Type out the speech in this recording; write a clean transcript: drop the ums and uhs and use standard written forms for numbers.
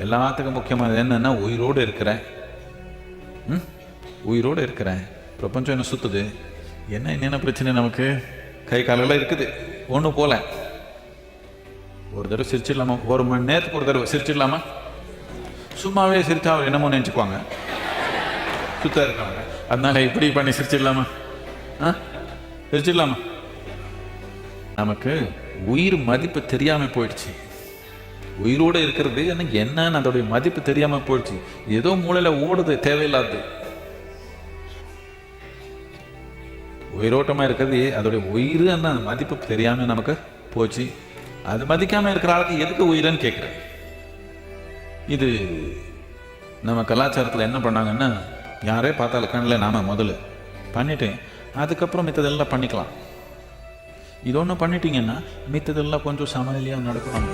எல்லாத்துக்கும் முக்கியமானது என்னன்னா உயிரோடு இருக்கிறேன். உயிரோடு இருக்கிறேன். பிரபஞ்சம் என்ன சுற்றுது. என்னென்ன பிரச்சனை நமக்கு? கை காலெல்லாம் இருக்குது, ஒன்றும் போல. ஒரு தடவை சிரிச்சிடலாமா? 1 மணி நேரத்துக்கு ஒரு தடவை சிரிச்சிடலாமா? சும்மாவே சிரிச்சா அவர் என்னமோ நினச்சிக்குவாங்க, சுத்தா இருக்காங்க. அதனால இப்படி பண்ணி சிரிச்சிடலாமா? சிரிச்சிடலாமா? நமக்கு உயிர் மதிப்பு தெரியாமல் போயிடுச்சு. உயிரோடு இருக்கிறது எனக்கு என்னன்னு அதோடைய மதிப்பு தெரியாமல் போயிடுச்சு. ஏதோ மூளையில் ஓடுது, தேவையில்லாது. உயிரோட்டமாக இருக்கிறது அதோடைய உயிர் அந்த மதிப்பு தெரியாமல் நமக்கு போச்சு. அது மதிக்காமல் இருக்கிற ஆளுக்கு எதுக்கு உயிரன்னு கேட்குறேன். இது நம்ம கலாச்சாரத்தில் என்ன பண்ணாங்கன்னா, யாரே பார்த்தாலும் கண்ணில் நாம முதல்ல பண்ணிட்டேன், அதுக்கப்புறம் மித்ததெல்லாம் பண்ணிக்கலாம். இது ஒன்று பண்ணிட்டீங்கன்னா மித்ததெல்லாம் கொஞ்சம் சமநிலையாக நடக்கும்.